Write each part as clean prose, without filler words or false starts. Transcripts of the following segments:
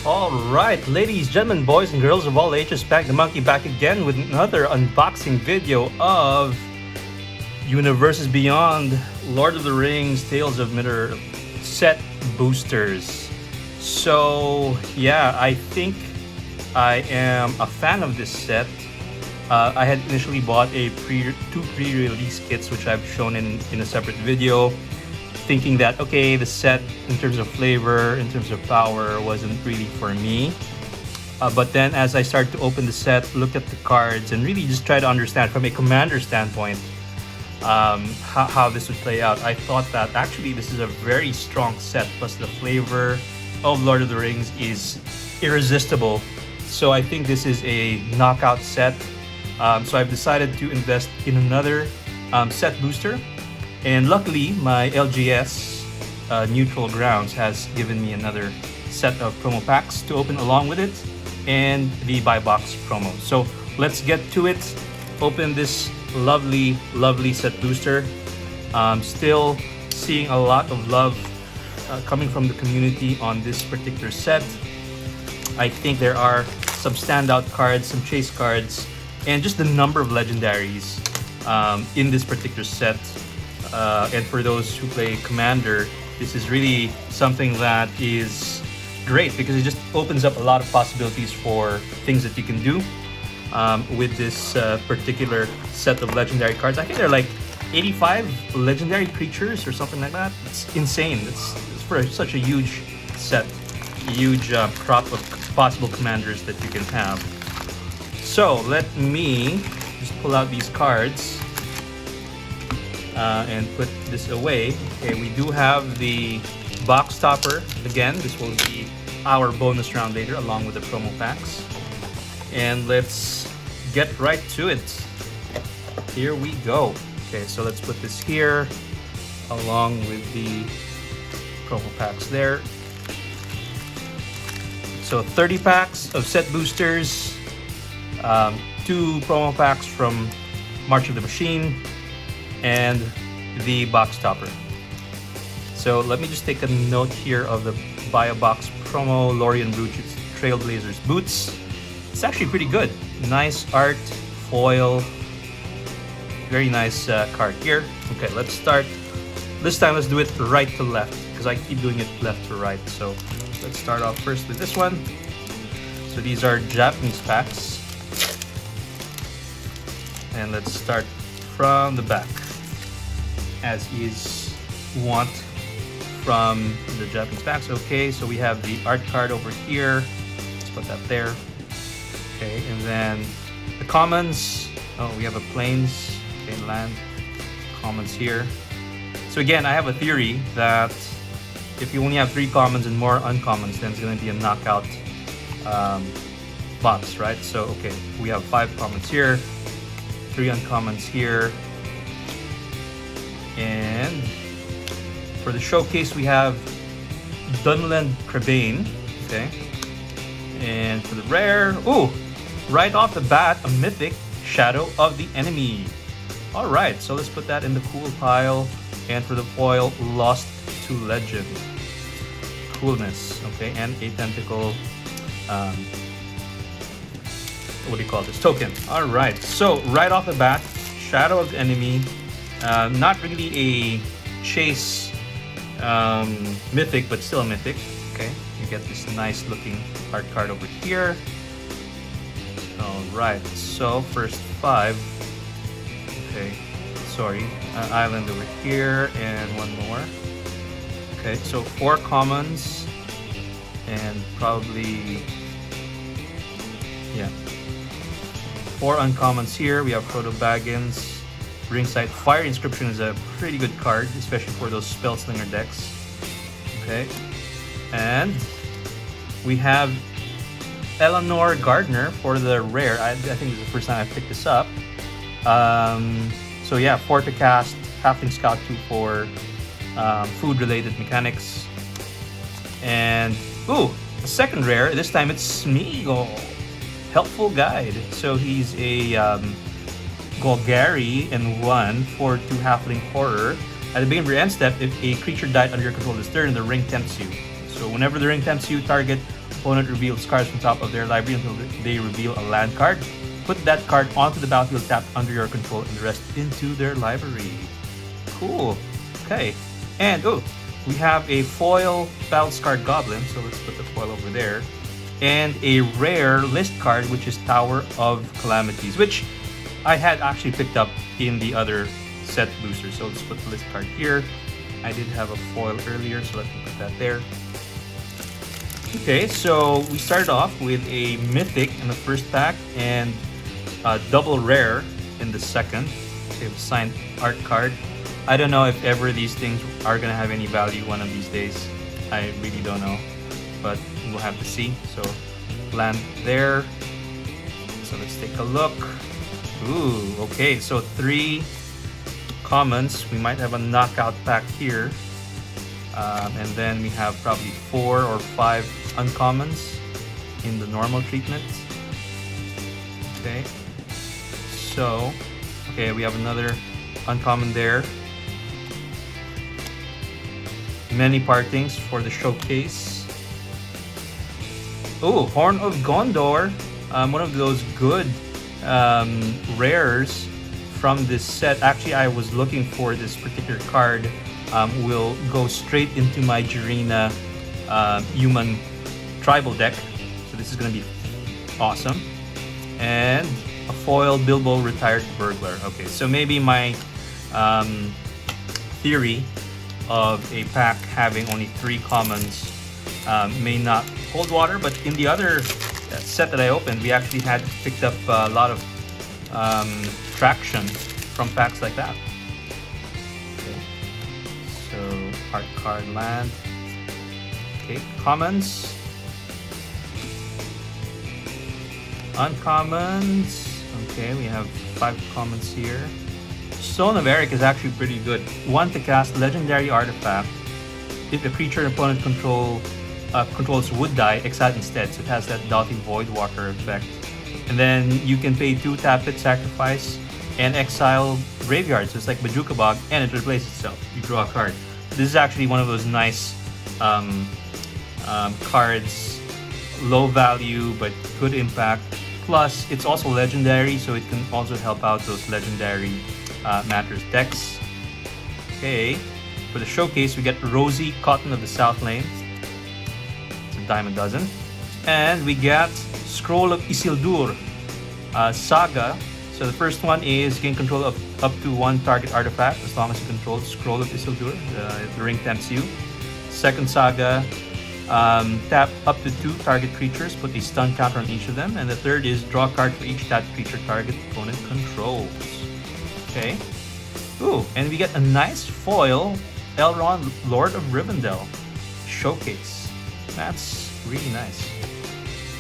Alright, ladies, gentlemen, boys and girls of all ages, Spank the Monkey back again with another unboxing video of Universes Beyond, Lord of the Rings, Tales of Middle set boosters. So yeah, I think I am a fan of this set. I had initially bought two pre-release kits, which I've shown in a separate video, thinking that okay, the set in terms of flavor, in terms of power, wasn't really for me. But then as I started to open the set, look at the cards, and really just try to understand from a commander standpoint how this would play out, I thought that actually this is a very strong set, plus the flavor of Lord of the Rings is irresistible. So I think this is a knockout set. So I've decided to invest in another set booster. And luckily, my LGS Neutral Grounds has given me another set of promo packs to open along with it, and the buy box promo. So let's get to it. Open this lovely set booster. Still seeing a lot of love coming from the community on this particular set. I think there are some standout cards, some chase cards, and just the number of legendaries in this particular set. And for those who play Commander, this is really something that is great because it just opens up a lot of possibilities for things that you can do with this particular set of legendary cards. I think there are like 85 legendary creatures or something like that. It's insane. It's for such a huge set, huge crop of possible commanders that you can have. So let me just pull out these cards and put this away. Okay, we do have the box topper. Again, this will be our bonus round later along with the promo packs. And let's get right to it. Here we go. Okay, so let's put this here along with the promo packs there. So 30 packs of set boosters, 2 promo packs from March of the Machine, and the box topper. So let me just take a note here of the buy a box promo. Lorien Bruch's Trailblazers boots. It's actually pretty good. Nice art, foil, very nice card here. Okay, let's start. This time let's do it right to left because I keep doing it left to right. So let's start off first with this one. So these are Japanese packs, and let's start from the back, as is want from the Japanese packs. Okay, so we have the art card over here. Let's put that there. Okay, and then the commons. Oh, we have a plains, okay, land, commons here. So again, I have a theory that if you only have 3 commons and more uncommons, then it's going to be a knockout box, right? So okay, we have 5 commons here, 3 uncommons here. And for the showcase, we have Dunland Crabane, okay. And for the rare, ooh, right off the bat, a mythic, Shadow of the Enemy. All right, so let's put that in the cool pile. And for the foil, Lost to Legend. Coolness, okay, and a tentacle. What do you call this? Token. All right, so right off the bat, Shadow of the Enemy. Not really a chase mythic, but still a mythic. Okay, you get this nice looking art card over here. Alright, so first 5. Okay, sorry, island over here and one more. Okay, so 4 commons and probably, yeah, 4 uncommons here. We have Frodo Baggins. Ringside Fire Inscription is a pretty good card, especially for those Spellslinger decks. Okay, and we have Eleanor Gardner for the rare. I think this is the first time I picked this up. So yeah, 4 to cast, Halfling Scout 2 for food-related mechanics. And ooh, a second rare. This time it's Smeagol, Helpful Guide. So he's a Golgari and 1 for 2 Halfling Horror. At the beginning of your end step, if a creature died under your control this turn, the ring tempts you. So whenever the ring tempts you, target opponent reveals cards from top of their library until they reveal a land card. Put that card onto the battlefield tapped under your control and the rest into their library. Cool. Okay. And oh, we have a foil Battle-Scarred Goblin, so let's put the foil over there. And a rare list card, which is Tower of Calamities, which I had actually picked up in the other set booster. So let's put the list card here. I did have a foil earlier, so let me put that there. Okay, so we started off with a Mythic in the first pack and a double rare in the second. Okay, we signed art card. I don't know if ever these things are gonna have any value one of these days. I really don't know, but we'll have to see. So land there. So let's take a look. Ooh, okay, so 3 commons. We might have a knockout pack here. And then we have probably 4 or 5 uncommons in the normal treatment. Okay. So, okay, we have another uncommon there. Many partings for the showcase. Oh, Horn of Gondor. One of those good rares from this set. Actually, I was looking for this particular card. Will go straight into my Jirina human tribal deck. So this is going to be awesome. And a foil Bilbo Retired Burglar. Okay, so maybe my theory of a pack having only 3 commons may not hold water, but in the other set that I opened, we actually had picked up a lot of traction from packs like that. Okay. So art card land. Okay, commons, uncommons. Okay, we have 5 commons here. Stone of Eric is actually pretty good. 1 to cast legendary artifact. If a creature an opponent controls would die, exile instead. So it has that Doughty Voidwalker effect. And then you can pay 2, tap it, sacrifice, and exile graveyard. So it's like Bajuka Bog, and it replaces itself. You draw a card. This is actually one of those nice cards, low value but good impact. Plus, it's also legendary, so it can also help out those legendary Matters decks. Okay, for the showcase, we get Rosie Cotton of the South Lane. It's a dime a dozen. And we get Scroll of Isildur Saga. So the first one is gain control of up to 1 target artifact as long as you control Scroll of Isildur. The ring tempts you. Second saga, tap up to 2 target creatures, put a stun counter on each of them. And the third is draw a card for each tapped creature target opponent controls. Okay. Ooh, and we get a nice foil Elrond, Lord of Rivendell showcase. That's really nice.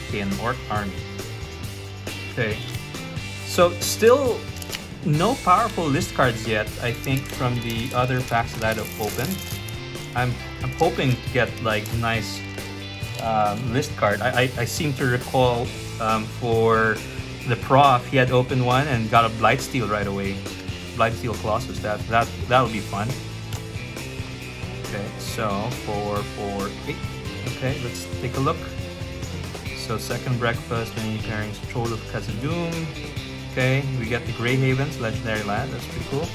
Okay, an Orc army. Okay. So still no powerful list cards yet, I think, from the other packs that I've opened. I'm hoping to get like nice list card. I seem to recall for the Prof, he had opened one and got a Blightsteel right away. Blightsteel Colossus. That'll be fun. Okay, so 4, 8. Okay, let's take a look. So second breakfast, many pairings, Troll of Khazad-dûm. Okay, we get the Grey Havens, legendary land. That's pretty cool.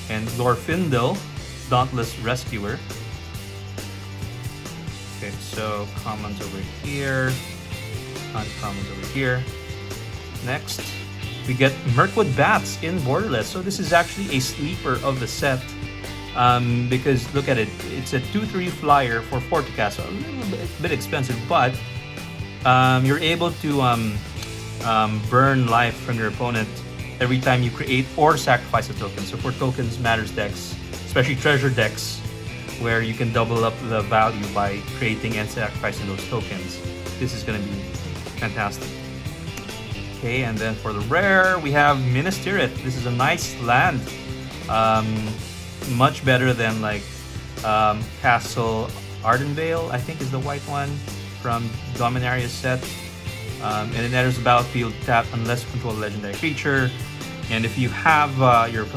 And Glorfindel, Dauntless Rescuer. Okay, so commons over here, uncommons over here. Next, we get Mirkwood Bats in Borderless. So this is actually a sleeper of the set because look at it. It's a 2/3 flyer for 4 to cast, so a little bit expensive, but you're able to burn life from your opponent every time you create or sacrifice a token. So for tokens matters decks, especially treasure decks, where you can double up the value by creating and sacrificing those tokens. This is going to be fantastic. Okay, and then for the rare, we have Minas Tirith. This is a nice land. Much better than like Castle Ardenvale, I think is the white one from Dominaria's set. And it enters the battlefield tap unless you control a legendary creature. And if you have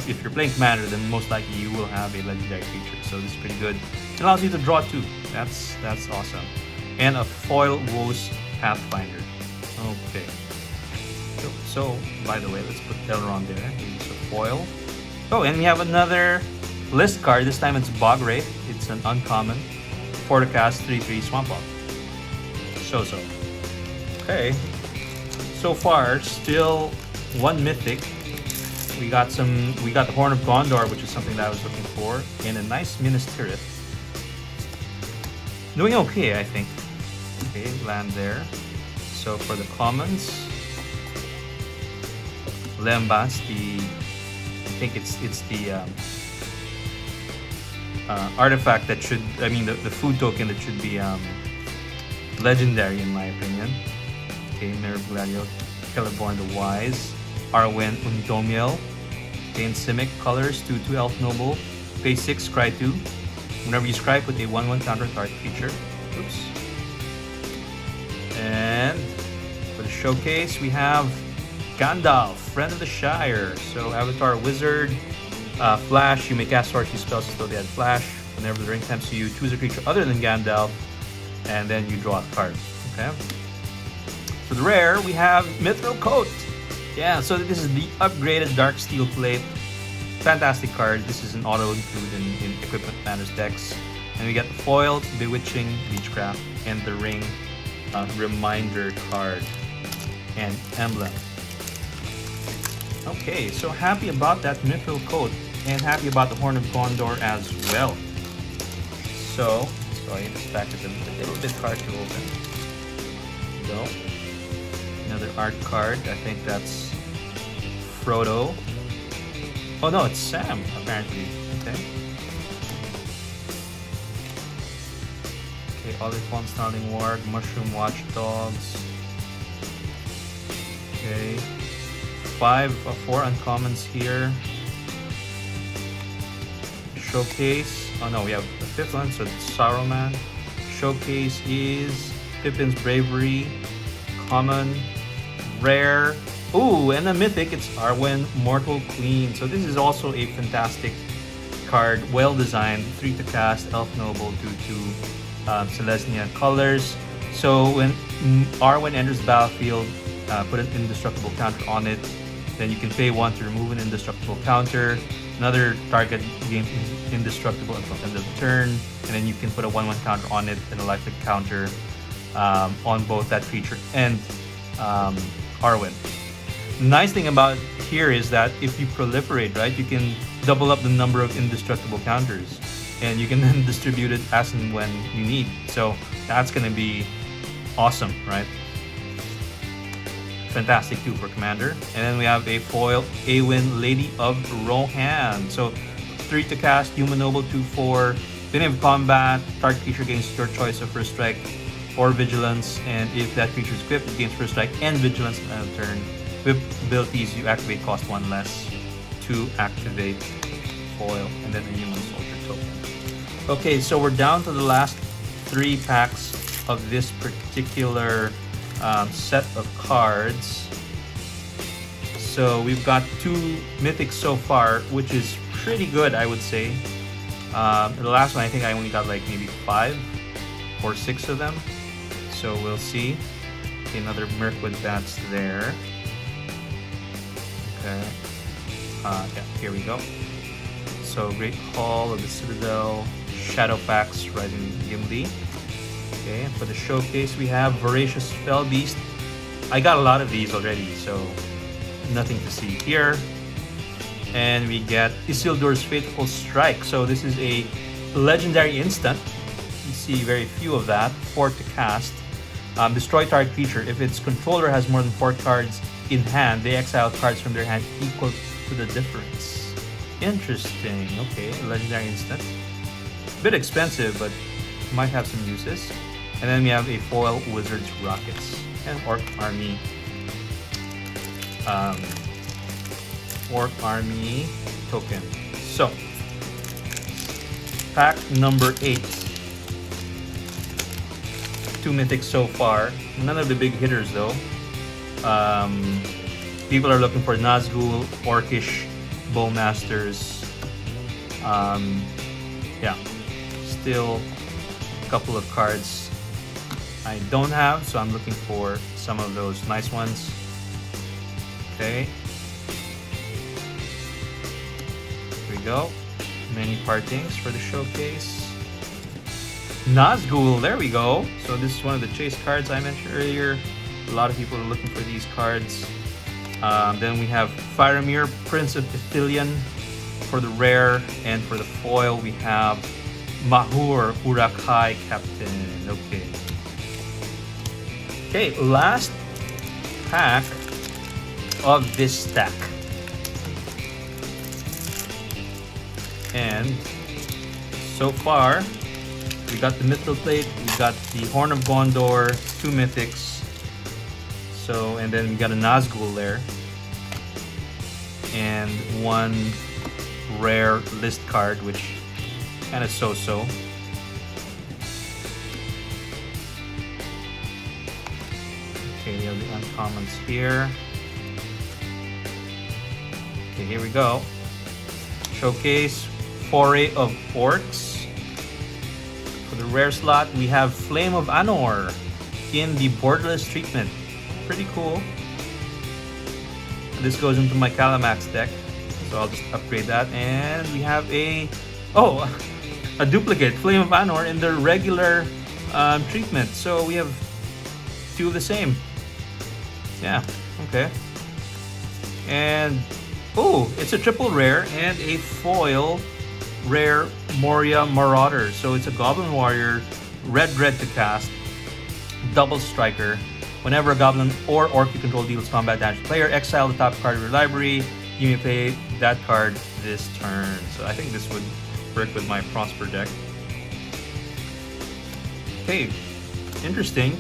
if you're playing Commander, then most likely you will have a legendary creature. So this is pretty good. It allows you to draw 2. That's awesome. And a foil Woes Pathfinder. Okay. So by the way, let's put Elrond there. Use a foil. Oh, and we have another list card. This time it's Bog Wraith. It's an uncommon. 4 to cast, 3/3 Swamp Bog. So. Okay. So far, still one mythic. We got the Horn of Gondor, which is something that I was looking for, and a nice Minas Tirith. Doing okay, I think. Okay, land there. So for the commons, Lembas, I think it's the artifact that should, the food token that should be legendary in my opinion. Okay, Mirror Gladio, Celeborn the Wise, Arwen Undomiel, okay, and Simic colors, 2/2 Elf Noble, pay 6, scry 2. Whenever you scry, put a 1/1 counter target creature. Oops. And for the showcase, we have Gandalf, Friend of the Shire. So Avatar Wizard, Flash, you may cast sorcery spells until they add Flash. Whenever the ring comes to you, choose a creature other than Gandalf, and then you draw a card. Okay. For the rare, we have Mithril Coat. Yeah, so this is the upgraded Dark Steel Plate. Fantastic card. This is an auto include in Equipment Manners decks. And we got the foil, Bewitching, Beechcraft, and the ring reminder card and emblem. Okay, so happy about that Mithril Coat and happy about the Horn of Gondor as well. So, sorry, this pack is a little bit hard to open. Go. Another art card. I think that's Frodo. Oh no, it's Sam, apparently. Okay. Okay, Oliphant, Snarling Warg, Mushroom Watchdogs. Okay. 4 uncommons here. Showcase. Oh no, we have the 5th one, so it's Saruman. Showcase is Pippin's Bravery. Common. Rare. Ooh, and a mythic, it's Arwen, Mortal Queen. So this is also a fantastic card, well designed, 3 to cast, Elf Noble, 2/2 Selesnya colors. So when Arwen enters the battlefield, put an indestructible counter on it. Then you can pay 1 to remove an indestructible counter. Another target gains indestructible until end of turn, and then you can put a 1/1 counter on it and a lifelink counter on both that creature and Arwen. Nice thing about here is that if you proliferate, right, you can double up the number of indestructible counters, and you can then distribute it as and when you need. So that's gonna be awesome, right? Fantastic too for Commander. And then we have a foil Awen, Lady of Rohan. So 3 to cast, Human Noble, 2/4. Beginning of combat, target creature gains your choice of first strike or vigilance, and if that creature is equipped, it gains first strike and vigilance on a turn. With abilities, you activate cost 1 less to activate foil, and then a Human Soldier token. Okay, so we're down to the last 3 packs of this particular set of cards. So we've got 2 mythics so far, which is pretty good, I would say. The last one, I think I only got like maybe 5 or 6 of them. So we'll see. Okay, another Mirkwood Bats there. Okay. Yeah, here we go. So Great Hall of the Citadel, Shadowfax, Rising Gimli. Okay, and for the showcase we have Voracious Fellbeast. I got a lot of these already, so nothing to see here. And we get Isildur's Faithful Strike. So this is a legendary instant. You see very few of that. 4 to cast. Destroy target creature. If its controller has more than 4 cards in hand, they exile cards from their hand equal to the difference. Interesting. Okay, legendary instant. Bit expensive, but might have some uses. And then we have a foil Wizard's Rockets and Orc Army. Orc Army token. So, pack number 8. 2 mythics so far. None of the big hitters though. People are looking for Nazgul, Orcish, Bowmasters. Yeah, still a couple of cards I don't have, so I'm looking for some of those nice ones. Okay. Here we go. Many partings for the showcase. Nazgul, there we go. So this is one of the chase cards I mentioned earlier. A lot of people are looking for these cards. Then we have Faramir, Prince of Ithilien for the rare, and for the foil we have Mahur, Urakai Captain. Okay. Okay, last pack of this stack. And so far, we got the Mithril Plate, we got the Horn of Gondor, 2 mythics. So, and then we got a Nazgul there. And 1 rare list card, which kind of so-so. Okay, we have the uncommons here. Okay, here we go. Showcase, Foray of Orcs. For the rare slot, we have Flame of Anor in the borderless treatment. Pretty cool. This goes into my Calamax deck, so I'll just upgrade that. And we have a duplicate Flame of Anor in the regular treatment. So we have 2 of the same. Yeah, okay. And it's a triple rare and a foil rare Moria Marauder. So it's a Goblin Warrior, red to cast, double striker. Whenever a Goblin or Orc you control deals combat damage to player, exile the top card of your library. You may play that card this turn. So I think this would work with my Prosper deck. Okay, interesting.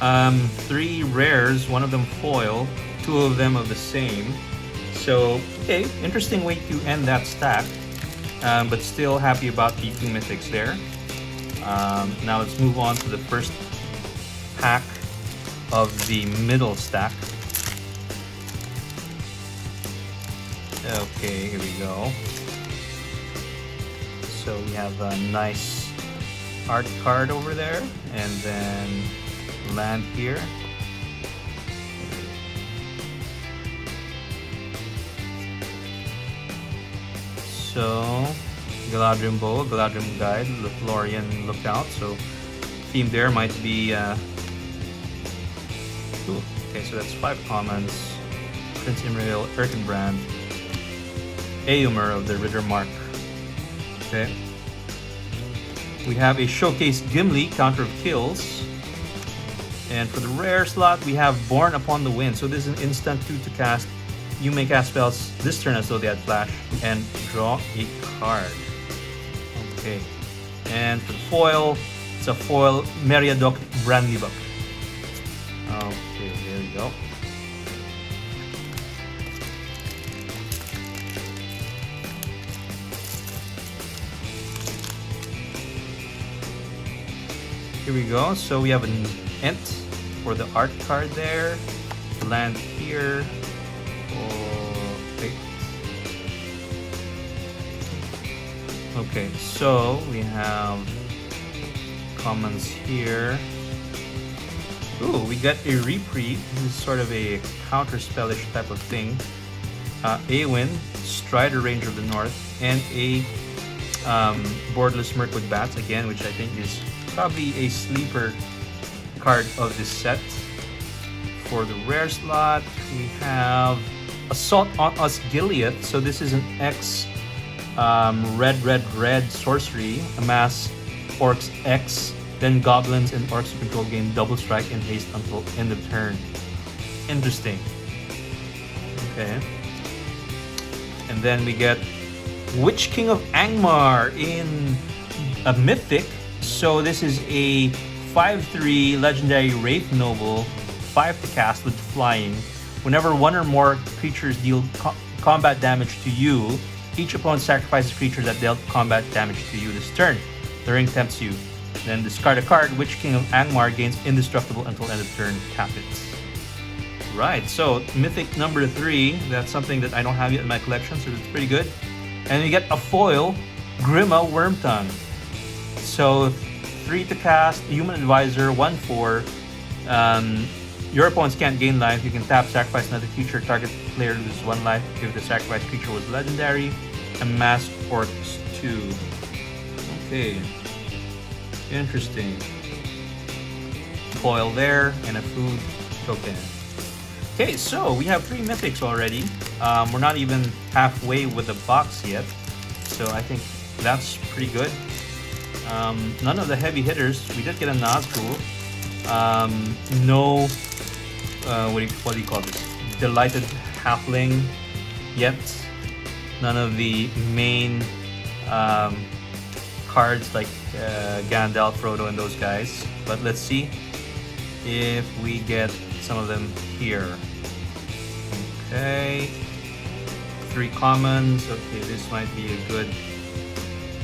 3 rares, 1 of them foil, 2 of them of the same. So, okay, interesting way to end that stack. But still happy about the 2 mythics there. Now let's move on to the first pack of the middle stack. Okay, here we go. So we have a nice art card over there, and then land here. So Galadrim Bow, Galadrim Guide, Lothlorien Lookout. So theme there might be okay, so that's 5 commons. Prince Imrahil, Erkenbrand, Eomer of the Ritter Mark. Okay. We have a Showcase Gimli, Counter of Kills. And for the rare slot, we have Born Upon the Wind. So this is an instant 2 to cast. You may cast spells this turn as though they had flash and draw a card. Okay. And for the foil, it's a foil Meriadoc Brandybuck. Okay, there we go. Here we go. So we have an Ent for the art card there. Land here. Okay, so we have commons here. Ooh, we got a Reprieve. This is sort of a counter spellish type of thing. Awen, Strider Ranger of the North, and a Borderless Mirkwood Bats again, which I think is probably a sleeper card of this set. For the rare slot, we have Assault on Us Gilead. So this is an X red sorcery. Amass Orcs X, then Goblins and Orcs you control gain double strike and haste until end of turn. Interesting. Okay. And then we get Witch King of Angmar in a mythic. So this is a 5/3 legendary Wraith Noble, 5 to cast with flying. Whenever 1 or more creatures deal combat damage to you, each opponent sacrifices a creature that dealt combat damage to you this turn. The ring tempts you. Then discard a card. Witch King of Angmar gains indestructible until end of turn. Tap it. Right, so mythic number 3. That's something that I don't have yet in my collection, so it's pretty good. And we get a foil Grima Wormtongue. So 3 to cast, Human Advisor, 1/4. Your opponents can't gain life. You can tap, sacrifice another creature. Target player loses 1 life if the sacrificed creature was legendary. And Mass Orcs 2. Okay. Interesting. Foil there and a food token. Okay, so we have 3 mythics already. We're not even halfway with the box yet. So I think that's pretty good. None of the heavy hitters. We did get a Nazgul. No, what do you call this? Delighted Halfling yet. None of the main cards like Gandalf, Frodo, and those guys. But let's see if we get some of them here. Okay. 3 commons. Okay, this might be a good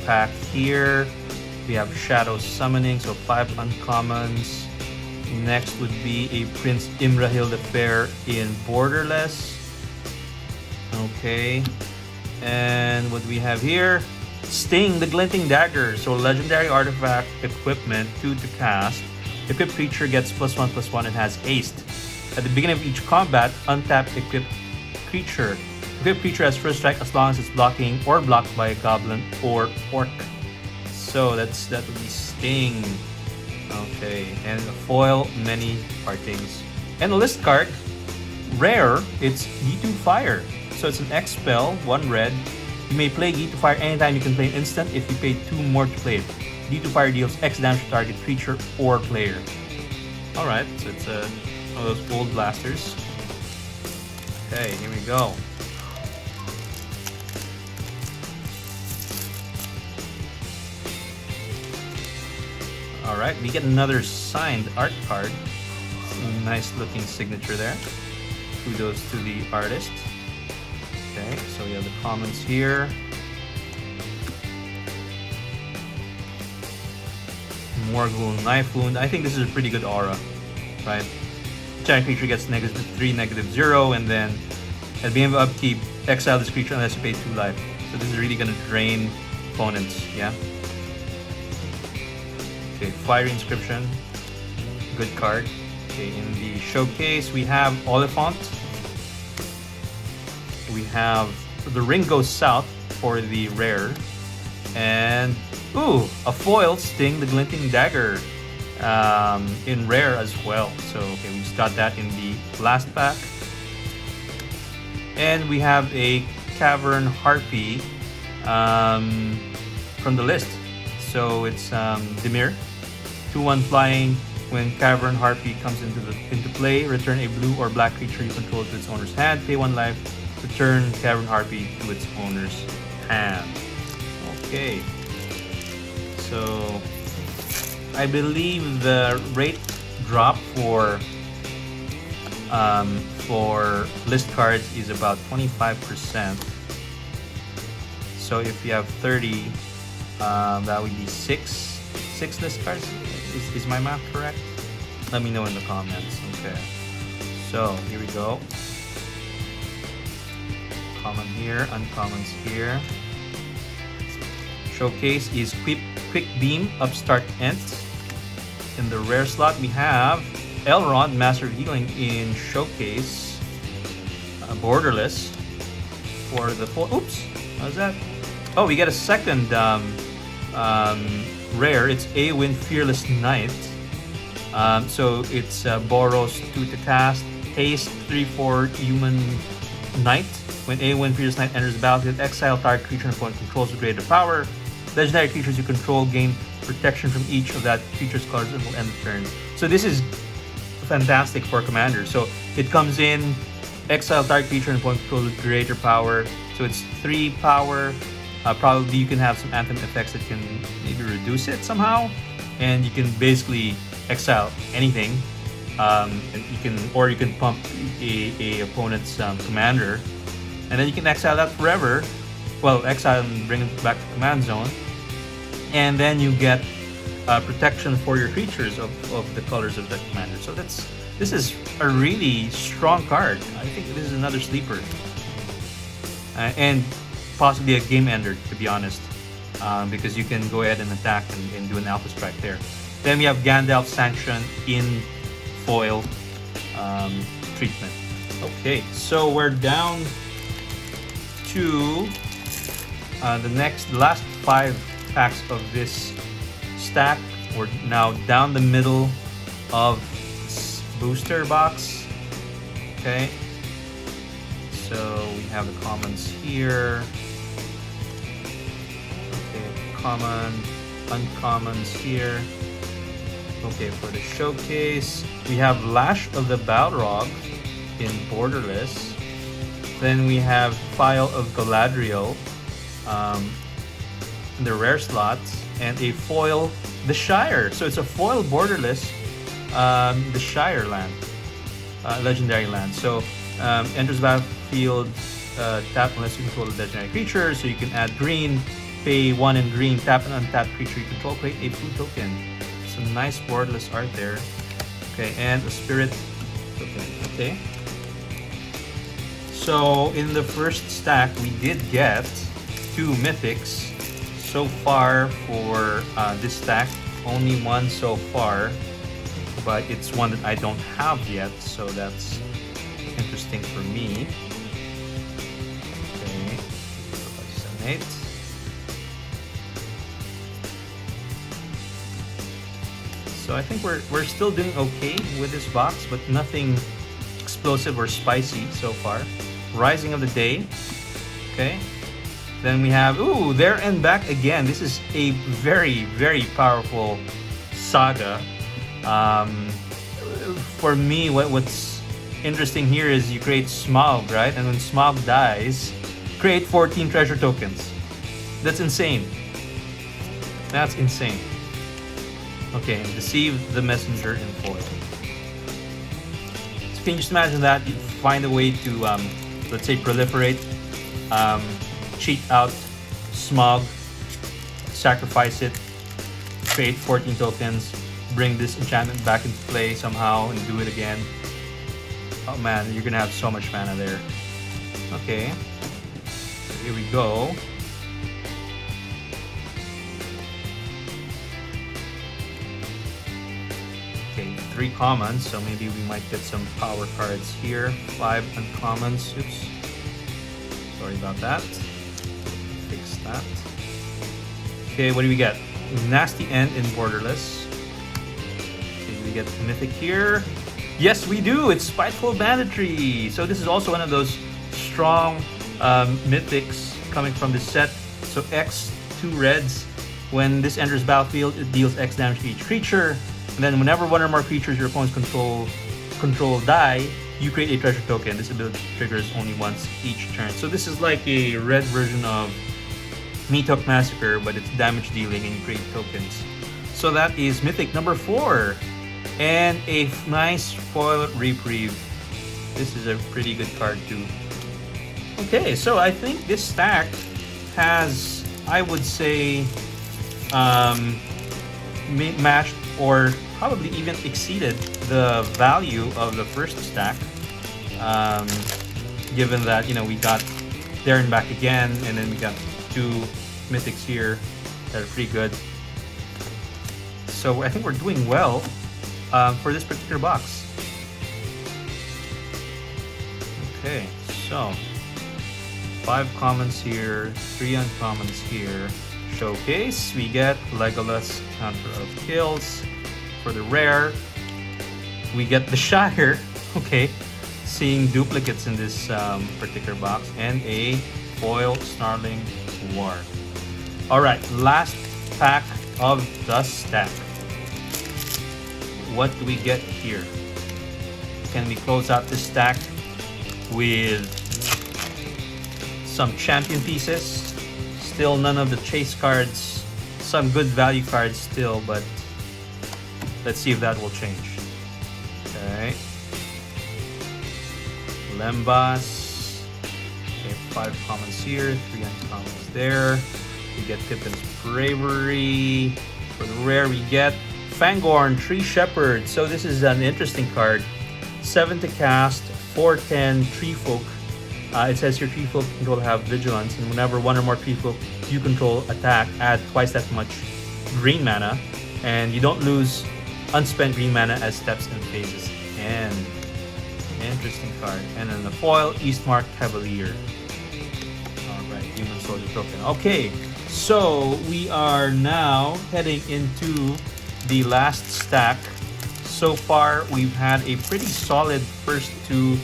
pack here. We have Shadow Summoning, so 5 uncommons. Next would be a Prince Imrahil the Fair in Borderless. Okay. And what we have here? Sting the Glinting Dagger. So legendary artifact equipment, 2 to cast. Equipped creature gets +1/+1 and has haste. At the beginning of each combat, untap equipped creature. Equipped creature has first strike as long as it's blocking or blocked by a goblin or orc. So that would be Sting. Okay, and a foil, many partings. And a list card, rare, it's G2 Fire. So it's an X spell, 1 red. You may play G2 Fire anytime you can play an instant if you pay 2 more to play it. G2 Fire deals X damage to target creature or player. Alright, so it's one of those old blasters. Okay, here we go. Alright, we get another signed art card. Nice looking signature there. Kudos to the artist. Okay, so we have the comments here. Morgul Knife Wound. I think this is a pretty good aura, right? Giant creature gets -3, -0, and then at the end of upkeep, exile this creature unless you pay 2 life. So this is really gonna drain opponents, yeah? Okay, Fiery Inscription. Good card. Okay, in the showcase we have Oliphant. We have the Ring Goes South for the rare. And ooh, a foil Sting the Glinting Dagger in rare as well. So okay, we just got that in the last pack. And we have a Cavern Harpy from the list. So it's Dimir, 2/1 flying. When Cavern Harpy comes into play, return a blue or black creature you control to its owner's hand. Pay 1 life. Return Cavern Harpy to its owner's hand. Okay. So I believe the rate drop for list cards is about 25%. So if you have 30, that would be six list cards. Is my math correct? Let me know in the comments. Okay. So here we go. Common here, uncommons here. Showcase is Quick Beam, Upstart Ent. In the rare slot, we have Elrond, Master of Healing in Showcase. Borderless. For the full. Oops! What was that? Oh, we get a second rare. It's Awen Fearless Knight. So it's Boros 2 to cast. Haste 3/4 Human Knight. When Awen Fearless Knight enters the battlefield, exile target creature and opponent controls with greater power. Legendary creatures you control gain protection from each of that creature's colors and will end the turn. So this is fantastic for Commander. So it comes in, exile target creature and opponent controls with greater power. So it's 3 power. Probably you can have some Anthem effects that can maybe reduce it somehow, and you can basically exile anything. And you can pump a opponent's commander, and then you can exile that forever. Well, exile and bring it back to command zone, and then you get protection for your creatures of the colors of the commander. So this is a really strong card. I think this is another sleeper, and possibly a game ender, to be honest. because you can go ahead and attack and do an Alpha Strike there. Then we have Gandalf Sanction in foil treatment. Okay, so we're down to the last 5 packs of this stack. We're now down the middle of this booster box. Okay, so we have the commons here. Okay, common, uncommons here. Okay, for the showcase, we have Lash of the Balrog in borderless. Then we have File of Galadriel in the rare slots, and a foil, the Shire. So it's a foil borderless, the Shire land, legendary land. So enters battlefield, tap unless you control a legendary creature. So you can add green, pay 1 in green, tap an untapped creature you control, create a food token. Some nice borderless art there. Okay, and a spirit token. Okay. So in the first stack, we did get 2 mythics so far for this stack. Only 1 so far, but it's one that I don't have yet, so that's interesting for me. Okay, 7, 8. So I think we're still doing okay with this box, but nothing explosive or spicy so far. Rising of the Day. Okay. Then we have, ooh, There and Back again. This is a very, very powerful saga. For me, what's interesting here is you create Smaug, right? And when Smaug dies, create 14 treasure tokens. That's insane. That's insane. Okay, Deceive the Messenger in foil. So can you just imagine that? You find a way to, let's say, proliferate, cheat out Smaug, sacrifice it, create 14 tokens, bring this enchantment back into play somehow and do it again. Oh man, you're gonna have so much mana there. Okay, so here we go. Okay, 3 commons, so maybe we might get some power cards here. 5 uncommons. Oops. Sorry about that. Fix that. Okay, what do we get? Nasty End in borderless. Okay, we get Mythic here. Yes, we do! It's Spiteful Banditry! So this is also one of those strong mythics coming from this set. So X, 2 reds. When this enters battlefield, it deals X damage to each creature. And then whenever 1 or more creatures your opponents control die, you create a treasure token. This ability triggers only once each turn. So this is like a red version of Meathook Massacre, but it's damage dealing and you create tokens. So that is Mythic number 4. And a nice foil Reprieve. This is a pretty good card too. Okay, so I think this stack has, I would say, matched or probably even exceeded the value of the first stack, given that, you know, we got There and Back again, and then we got 2 mythics here that are pretty good. So I think we're doing well for this particular box. Okay, so 5 commons here, 3 uncommons here. Showcase, we get Legolas, Counter of Kills. For the rare, we get the Shire. Okay, seeing duplicates in this particular box, and a foil Snarling Warg. Alright, last pack of the stack. What do we get here? Can we close out this stack with some champion pieces? Still none of the chase cards. Some good value cards still, but let's see if that will change. Okay. Lembas. Okay, 5 commons here, 3 uncommons there. We get Pippin's Bravery. For the rare, we get Fangorn, Tree Shepherd. So this is an interesting card. 7 to cast, 4/10, Tree Folk. It says your tree folk control have vigilance, and whenever one or more tree folk you control attack, add twice that much green mana, and you don't lose unspent green mana as steps and phases. And interesting card. And then the foil, Eastmark Cavalier. Alright, Human Soldier token. Okay, so we are now heading into the last stack. So far, we've had a pretty solid first two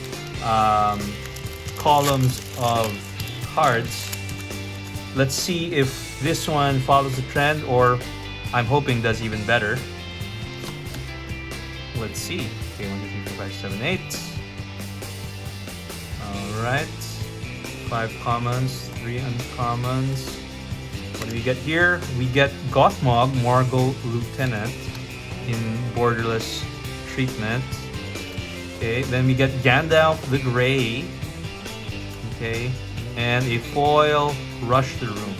columns of cards. Let's see if this one follows the trend, or I'm hoping does even better. Let's see. Okay, 1, 2, 3, 4, 5, 7, 8. Alright. 5 commons, 3 uncommons. What do we get here? We get Gothmog, Morgul Lieutenant in borderless treatment. Okay, then we get Gandalf the Grey. Okay, and a foil Rush the Room.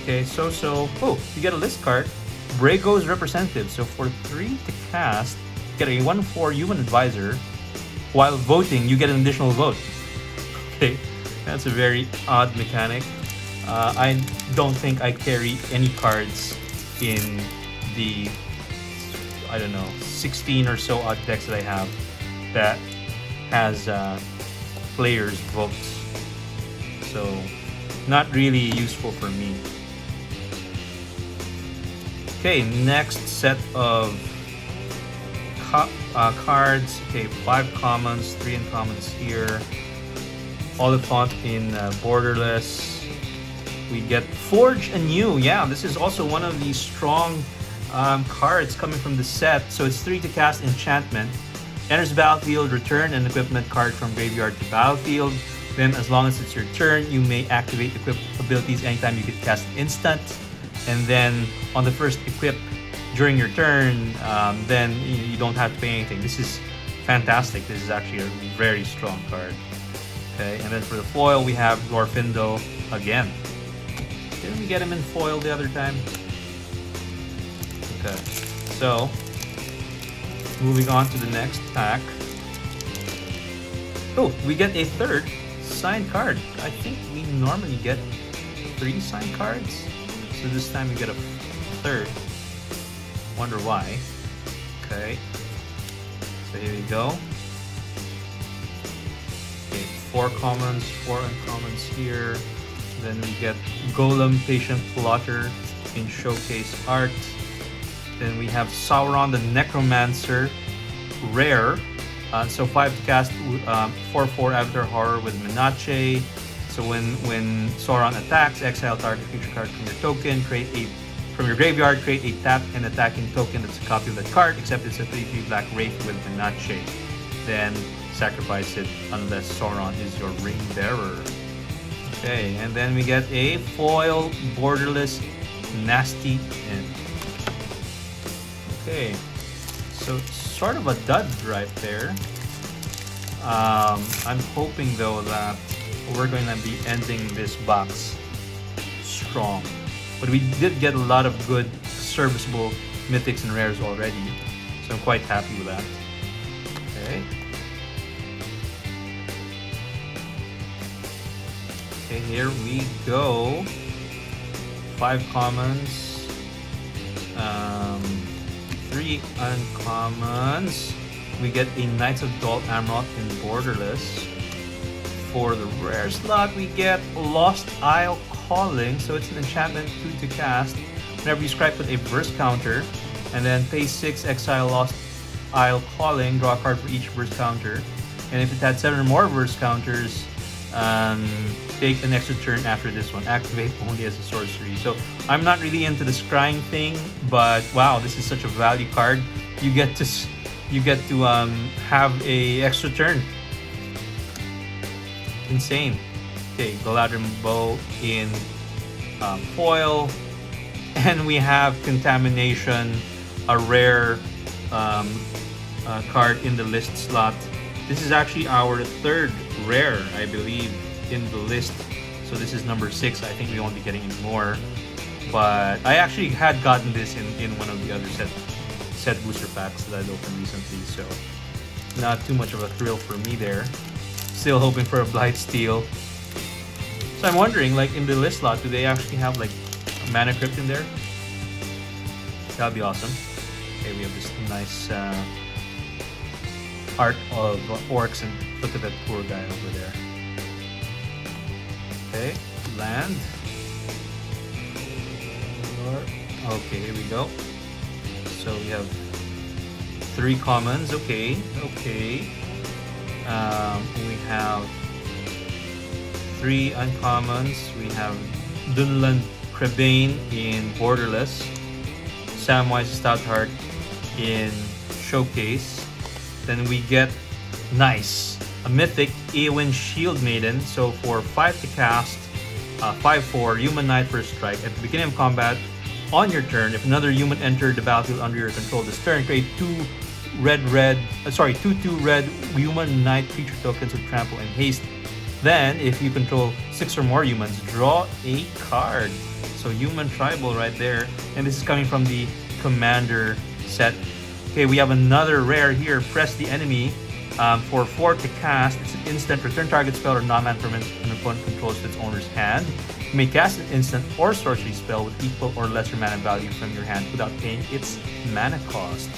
Okay, oh, you get a list card, Brago's Representative. So for 3 to cast, you get a 1/4 Human Advisor. While voting, you get an additional vote. Okay, that's a very odd mechanic. I don't think I carry any cards in the, I don't know, 16 or so odd decks that I have that has players' votes. So, not really useful for me. Okay, next set of cards. Okay, 5 commons, 3 uncommons here. Oliphant in borderless. We get Forge Anew. Yeah, this is also one of the strong cards coming from the set. So it's 3 to cast enchantment. Enters the battlefield, return an equipment card from graveyard to battlefield. Then, as long as it's your turn, you may activate equip abilities anytime you could cast an instant. And then, on the first equip during your turn, then you don't have to pay anything. This is fantastic. This is actually a very strong card. Okay, and then for the foil, we have Glorfindo again. Didn't we get him in foil the other time? Okay, so moving on to the next pack. Oh, we get a third signed card. I think we normally get 3 signed cards, so this time we get a third. Wonder why. Okay, so here we go. Okay, 4 commons, 4 uncommons here. Then we get Golem Patient Plotter in showcase art. Then we have Sauron the Necromancer, rare. So 5 to cast, 4/4 Avatar Horror with Menache. So when Sauron attacks, exile target creature card from your token, from your graveyard, create a tap and attacking token that's a copy of that card, except it's a 3/3 black wraith with Menache. Then sacrifice it unless Sauron is your ring bearer. Okay, and then we get a foil borderless Nasty End. Okay, so sort of a dud right there. I'm hoping though that we're going to be ending this box strong. But we did get a lot of good serviceable mythics and rares already, so I'm quite happy with that. Okay. Okay, here we go. 5 commons, 3 uncommons. We get a Knights of Dol Amroth in borderless. For the rare slot, we get Lost Isle Calling. So it's an enchantment, 2 to cast. Whenever you scry, put a burst counter, and then pay 6, exile Lost Isle Calling, draw a card for each burst counter. And if it had 7 or more burst counters, take an extra turn after this one. Activate only as a sorcery. So I'm not really into the scrying thing, but wow, this is such a value card. You get to have a extra turn. Insane. Okay, Galadrim Bow in foil, and we have Contamination, a rare card in the list slot. This is actually our 3rd rare, I believe, in the list. So this is number 6. I think we won't be getting any more. But I actually had gotten this in one of the other set booster packs that I'd opened recently. So not too much of a thrill for me there. Still hoping for a Blightsteel. So I'm wondering, like in the list slot, do they actually have like a mana crypt in there? That'd be awesome. Okay, we have this nice art of orcs, and look at that poor guy over there. Okay, land. Okay, here we go. So we have 3 commons. Okay, okay. We have 3 uncommons. We have Dunland Crabane in Borderless, Samwise Stoutheart in Showcase. Then we get nice a mythic Eowyn Shield Maiden. So for 5 to cast, 5/4 human knight for a strike. At the beginning of combat, on your turn, if another human entered the battlefield under your control this turn, create 2 red human knight creature tokens with trample and haste. Then, if you control 6 or more humans, draw a card. So human tribal right there, and this is coming from the commander set. Okay, we have another rare here. Press the enemy for 4 to cast. It's an instant. Return target spell or non-mana permanent an opponent controls to its owner's hand. You may cast an instant or sorcery spell with equal or lesser mana value from your hand without paying its mana cost.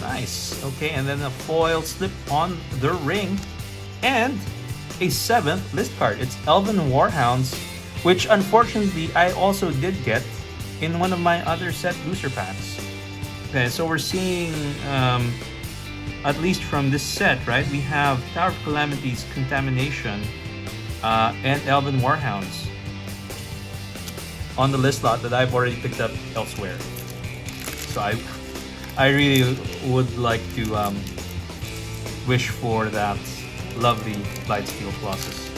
Nice. Okay, and then a foil slip on the ring, and a 7th list card. It's Elven Warhounds, which unfortunately I also did get in one of my other set booster packs. Okay, so we're seeing, at least from this set, right, we have Tower of Calamities, Contamination, and Elven Warhounds on the list lot that I've already picked up elsewhere. So I really would like to wish for that lovely Blightsteel Colossus.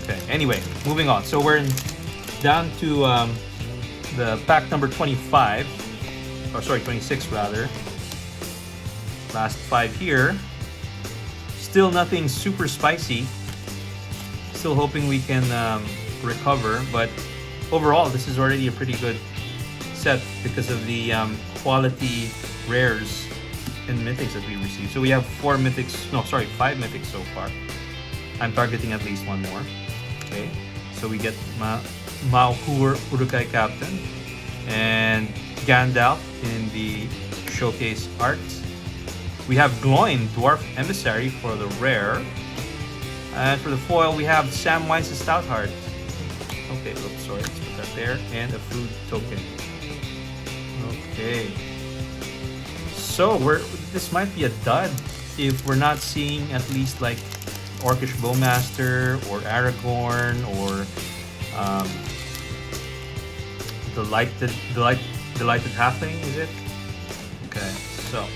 Okay, anyway, moving on. So we're down to the pack number 25, or sorry, 26 rather. Last 5 here. Still nothing super spicy. Still hoping we can recover, but overall this is already a pretty good set because of the quality rares and mythics that we received. So we have 5 mythics so far. I'm targeting at least 1 more. Okay, so we get Mahur Urukai Captain and Gandalf in the showcase art. We have Gloin Dwarf Emissary for the rare, and for the foil we have Samwise Stoutheart. Okay, oops, sorry, let's put that there, and a food token. Okay, so this might be a dud if we're not seeing at least like Orcish Bowmaster or Aragorn or Delighted Halfling, is it? Okay, so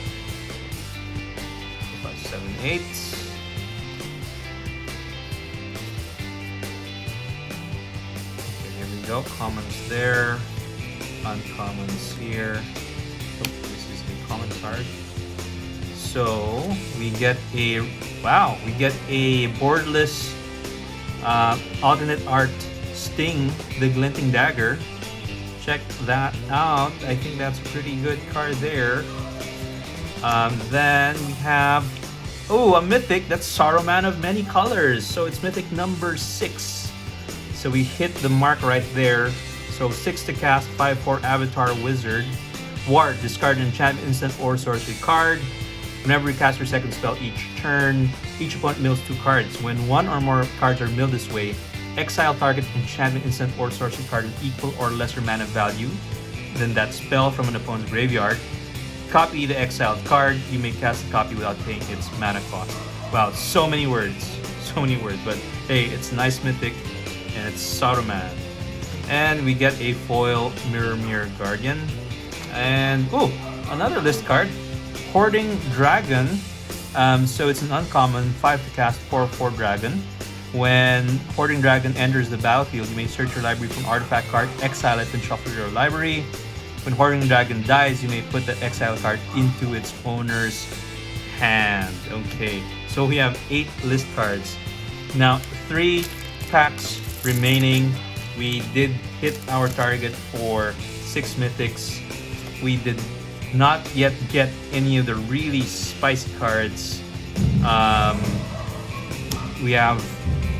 4, 5, 7, 8. Okay, here we go. Commons there, uncommons here. Oh, this is a common card. So we get a boardless alternate art Sting, the Glinting Dagger. Check that out. I think that's a pretty good card there. Then we have a mythic. That's Saruman of Many Colors. So it's mythic number 6. So we hit the mark right there. So 6 to cast, 5/4 Avatar Wizard. Ward, discard an enchantment, instant, or sorcery card. Whenever you cast your second spell each turn, each opponent mills 2 cards. When 1 or more cards are milled this way, exile target enchantment, instant, or sorcery card with equal or lesser mana value than that spell from an opponent's graveyard. Copy the exiled card. You may cast a copy without paying its mana cost. Wow, so many words. So many words. But hey, it's nice mythic, and it's Saruman. And we get a foil Mirror Guardian. And another list card. Hoarding Dragon. So it's an uncommon, 5 to cast, 4/4 dragon. When Hoarding Dragon enters the battlefield, you may search your library for an artifact card, exile it, and shuffle your library. When Hoarding Dragon dies, you may put the exile card into its owner's hand. Okay, so we have 8 list cards. Now, 3 packs remaining. We did hit our target for 6 mythics. We did not yet get any of the really spicy cards. We have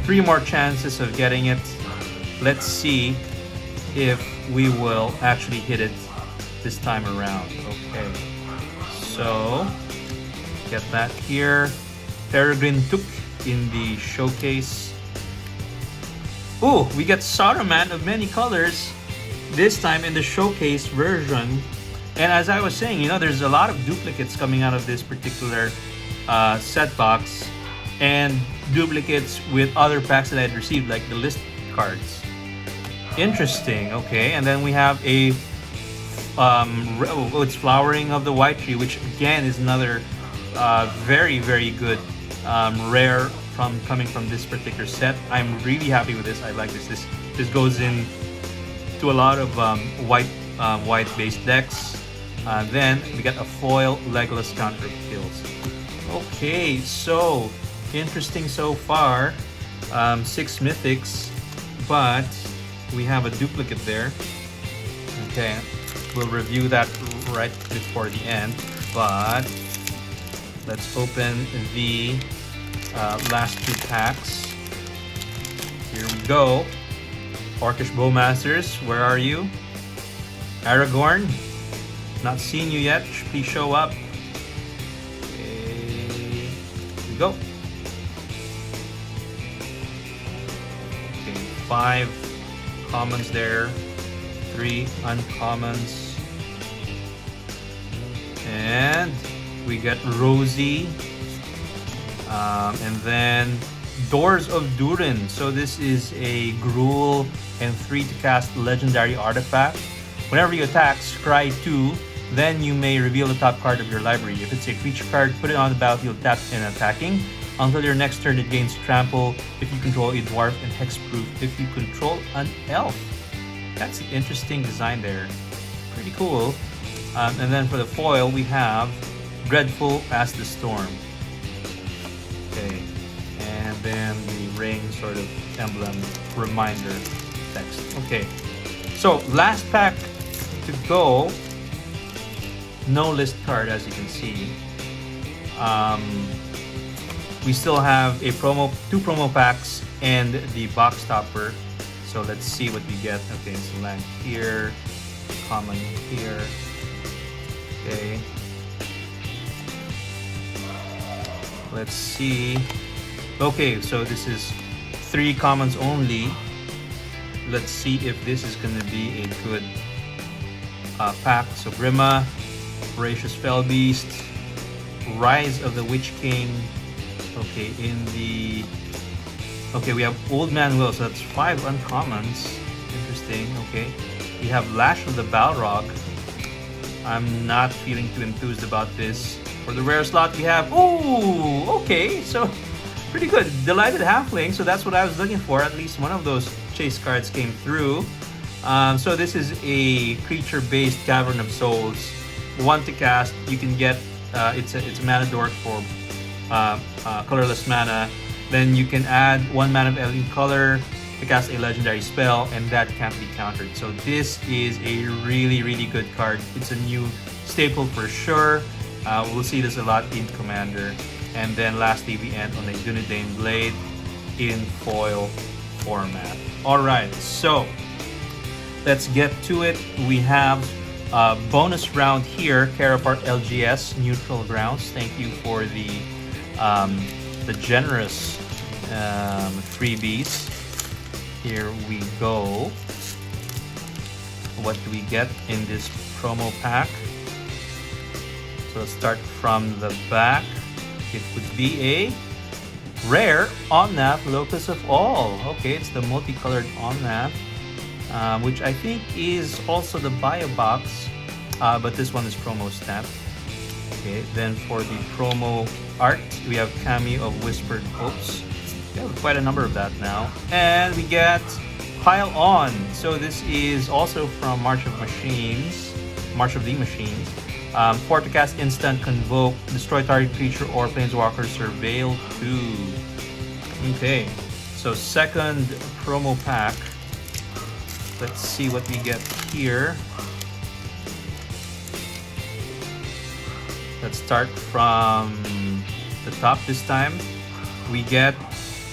3 more chances of getting it. Let's see if we will actually hit it this time around. Okay, so get that here. Peregrine Took in the showcase. Ooh, we get Saruman of many colors, this time in the showcase version. And as I was saying, you know, there's a lot of duplicates coming out of this particular set box, and duplicates with other packs that I had received, like the list cards. Interesting. Okay, and then we have a it's Flowering of the White Tree, which again is another very, very good rare coming from this particular set. I'm really happy with this. I like this. This goes in to a lot of white based decks. Then we get a foil Legolas counter kills. Okay, so interesting so far. 6 mythics, but we have a duplicate there. Okay, we'll review that right before the end, but let's open the last 2 packs. Here we go. Orcish Bowmasters, where are you? Aragorn, not seen you yet. Please show up. Okay, here we go. Okay, 5 commons there, 3 uncommons, and we get Rosie, and then Doors of Durin. So this is a Gruul and 3 to cast legendary artifact. Whenever you attack, scry 2, then you may reveal the top card of your library. If it's a creature card, put it on the battlefield tapped and attacking. Until your next turn, it gains trample if you control a dwarf, and hexproof if you control an elf. That's an interesting design there. Pretty cool. And then for the foil, we have Dreadful as the Storm. Okay. And then the ring sort of emblem reminder text. Okay. So last pack to go. No list card, as you can see. We still have a 2 promo packs and the box topper. So let's see what we get. Okay, so land here, common here. Okay. Let's see. Okay, so this is 3 commons only. Let's see if this is going to be a good pack. So Grima, Voracious Fellbeast, Rise of the Witch King. Okay, we have Old Man Will, so that's 5 uncommons. Interesting. Okay, we have Lash of the Balrog. I'm not feeling too enthused about this. For the rare slot, we have okay, so pretty good. Delighted Halfling, so that's what I was looking for. At least one of those chase cards came through. So this is a creature-based Cavern of Souls. 1 to cast. You can get it's a mana dork for colorless mana. Then you can add 1 mana of alien color to cast a legendary spell, and that can't be countered. So this is a really, really good card. It's a new staple for sure. We'll see this a lot in Commander. And then lastly, we end on a Dunedain Blade in foil format. Alright, so let's get to it. We have a bonus round here, care of our LGS Neutral Grounds. Thank you for the generous freebies. Here we go. What do we get in this promo pack? So let's start from the back. It would be a rare Omnath Locus of All. Okay, it's the multicolored Omnath, which I think is also the bio box, but this one is promo stamp. Okay, then for the promo art, we have Cameo of Whispered Hopes. We have quite a number of that now. And we get Pile On. So this is also from March of the Machines. 4 to cast instant, convoke, destroy target creature or planeswalker, surveil 2. Okay, so second promo pack. Let's see what we get here. Let's start from the top this time. We get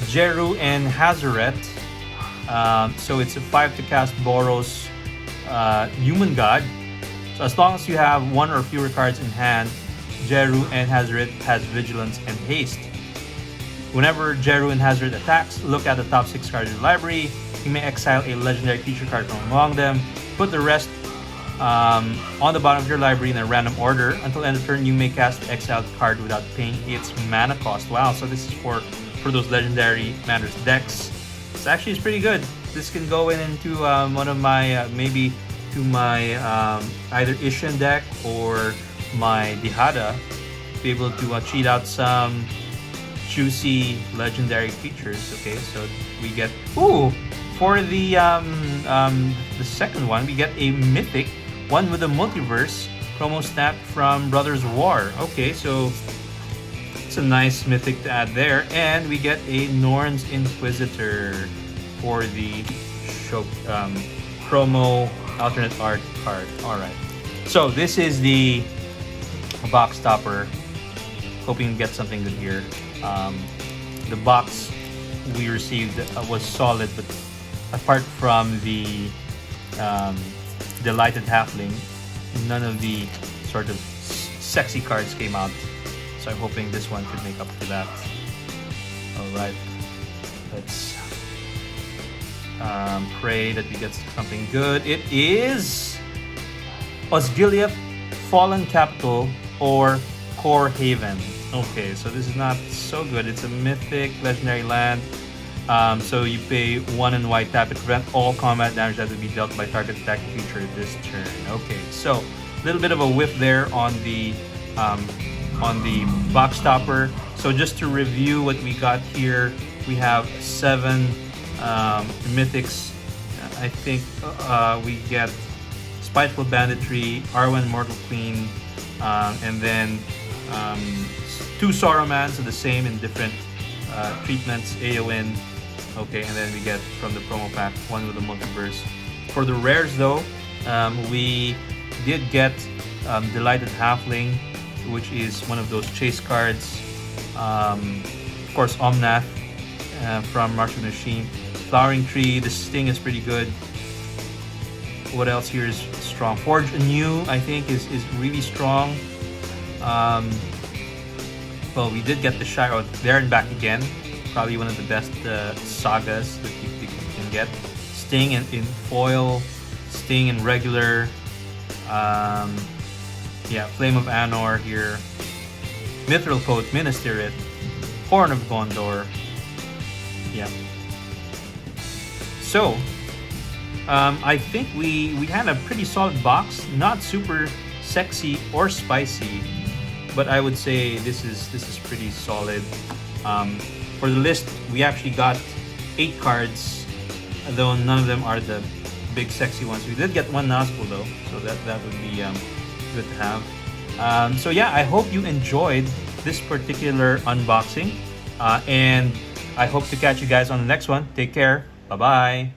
Jeru and Hazaret. So it's a 5 to cast Boros Human God. So as long as you have one or fewer cards in hand, Jeru and Hazaret has Vigilance and Haste. Whenever Jeru and Hazaret attacks, look at the top 6 cards of your library. You may exile a legendary creature card from among them. Put the rest on the bottom of your library in a random order. Until end of turn, you may cast the exiled card without paying its mana cost. Wow, so this is for those legendary Commander's decks. This actually is pretty good. This can go into one of my, maybe to my either Ishin deck or my Dihada. Be able to cheat out some juicy legendary creatures. Okay, so we get, ooh, for the second one, we get a mythic, one with a multiverse, promo snap from Brothers War. Okay, so it's a nice mythic to add there. And we get a Norn's Inquisitor for the show, promo alternate art card. Alright, so this is the box topper. Hoping to get something good here. The box we received was solid, but apart from the Delighted Halfling, none of the sort of sexy cards came out. So I'm hoping this one could make up for that. Alright, let's pray that we get something good. It is Osgiliath, Fallen Capital, or Core Haven. Okay, so this is not so good. It's a mythic legendary land. So you pay 1 and white, tap it, prevent all combat damage that would be dealt by target attacking creature this turn. Okay, so a little bit of a whiff there on the box topper. So just to review what we got here, we have 7 mythics. I think we get Spiteful Banditry, Arwen Mortal Queen, and then 2 Sauromans, so the same in different treatments, Eowyn. Okay, and then we get from the promo pack 1 with the multiverse. For the rares though, we did get Delighted Halfling, which is one of those chase cards. Of course, Omnath from Martial Machine. Flowering Tree, the Sting is pretty good. What else here is strong? Forge Anew, I think, is really strong. Well, we did get the Shire there and back again. Probably one of the best sagas that you can get. Sting in foil, Sting in regular. Yeah, Flame of Anor here. Mithril Coat, Minas Tirith, Horn of Gondor. Yeah. So, I think we had a pretty solid box. Not super sexy or spicy, but I would say this is pretty solid. For the list, we actually got 8 cards, though none of them are the big sexy ones. We did get 1 Nazgul though, so that would be good to have. So yeah, I hope you enjoyed this particular unboxing, and I hope to catch you guys on the next one. Take care. Bye bye.